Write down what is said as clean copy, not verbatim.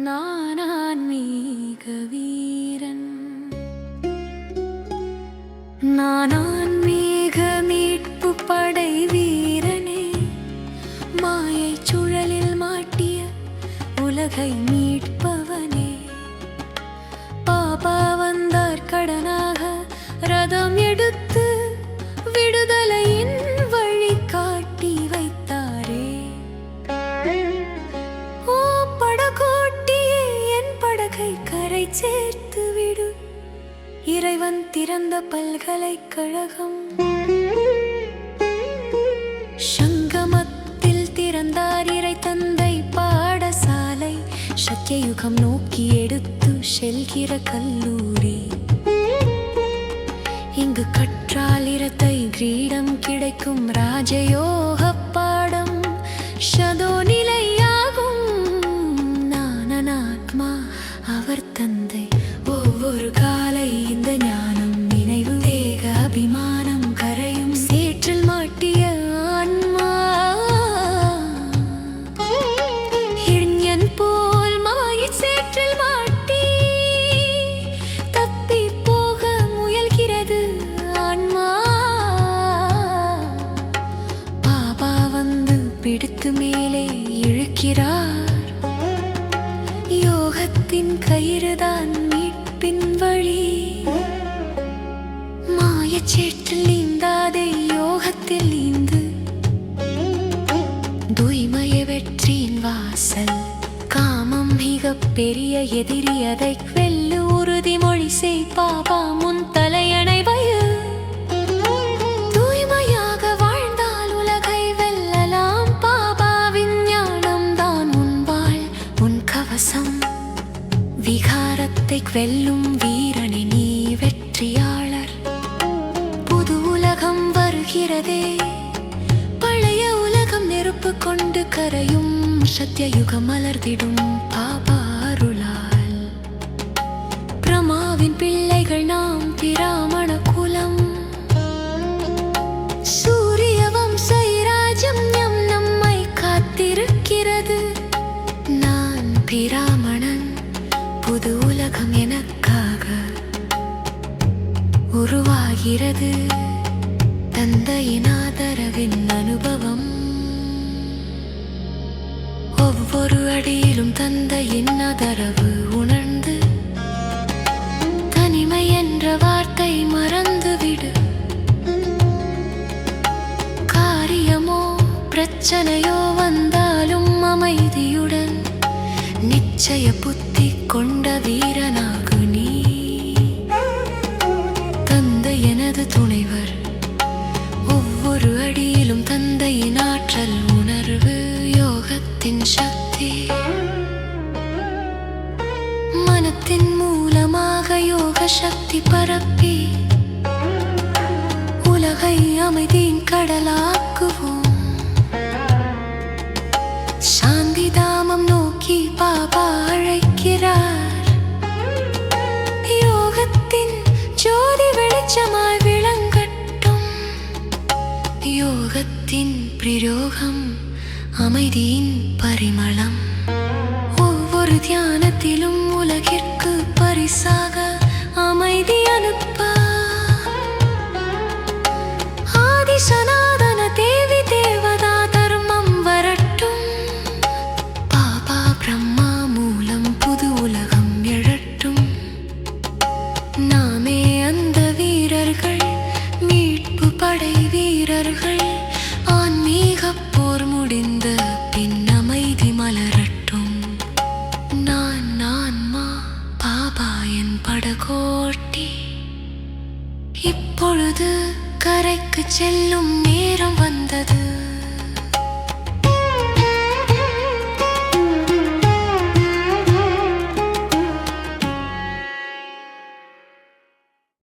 நான் ஆன்மீக வீரன், நான் ஆன்மீக மீட்பு படை வீரனே. மாயை சுழலில் மாட்டிய உலகை மீட்பவனே. பாபா வந்தார் கடனாக ரதம் எடுத்து விடுதலையின் வழி காட்டி வைத்தாரே. ஓ படகோட்டியே, என் படகை கரை சேர்த்து விடு. இறைவன் திறந்த பல்கலைக்கழகம் சங்கமத்தில் திறந்தார் இறை தந்தை பாடசாலை. சத்தியயுகம் நோக்கி எடுத்து செல்கிற கல்லூரி. இங்கு கற்றால் இரட்டை கிரீடம் கிடைக்கும். ராஜயோக பாடம் சதோநிலையாகும். நானாத்மா அவர் தந்தை. ஒவ்வொரு காலை இந்த ஞானம் நினைவு தேக அபிமானம் கரையும் சேற்றில் மாட்டிய ஆன்மா. இளைஞன் போல் மாயை சேற்றில் மாட்டி தப்பி போக முயல்கிறது ஆன்மா. பாபா வந்து பிடித்து மேலே இழுக்கிறார். யோகத்தின் கயிறுதான் மீட்பின் வழி. மாயச்சேற்றில் நீந்தாதே, யோகத்தில் நீந்து. தூய்மைய வெற்றியின் வாசல். காமம் மிக பெரிய எதிரி, அதை வெல்லு. உறுதிமொழி செய், பாபா முன் தலையணை வயு. தூய்மையாக வாழ்ந்தால் உலகை வெல்லலாம். பாபாவின் ஞானம் தான் உன் வாழ், உன் கவசம். விகாரத்தை வெல்லும் வீரனே, நீ வெற்றியாளர். புது உலகம் வருகிறதே. பழைய உலகம் நெருப்பு கொண்டு கரையும். சத்தியயுகம் மலர்ந்திடும் பாபா அருளால். பிரமாவின் பிள்ளைகள் நாம், பிராமண குலம். சூரிய வம்ச இராஜ்யம் நம்மை காத்திருக்கிறது. நான் பிராமணன், புது உலகம் எனக்காக உருவாகிறது. தந்தையின் ஆதரவின் அனுபவம். ஒவ்வொரு அடியிலும் தந்தையின் ஆதரவு உணர்ந்து. தனிமை என்ற வார்த்தை மறந்துவிடு. காரியமோ பிரச்சனையோ வந்தாலும் அமைதியுடன் நிச்சய புத்தி கொண்ட வீரனாகு நீ. தந்தை எனது துணைவர். ஒவ்வொரு அடியிலும் தந்தையின் ஆற்றல் உணர்வு. யோகத்தின் சக்தி. மனத்தின் மூலமாக யோக சக்தி பரப்பி உலகை அமைதியின் கடலாக்குவோம். சாந்தி தாமம் நோக்கி பாபா அழைக்கிறார். யோகத்தின் ஜோதி வெளிச்சமாய் விளங்கட்டும். யோகத்தின் பிரயோகம் அமைதியின் பரிமளம். ஒவ்வொரு தியானத்திலும் உலகிற்கு பரிசாக அமைதி அனுப்ப. ஆதி சனாதன தேவி தேவதா தர்மம் வரட்டும். பாபா பிரம்மா மூலம் புது உலகம் எழட்டும். நாமே அந்த வீரர்கள், மீட்பு படை வீரர்கள். ஆன்மீக போர் முடிந்த பின் அமைதி மலரட்டும். நான் ஆன்மா, பாபா என் படகோட்டி. இப்பொழுது கரைக்கு செல்லும் நேரம் வந்தது.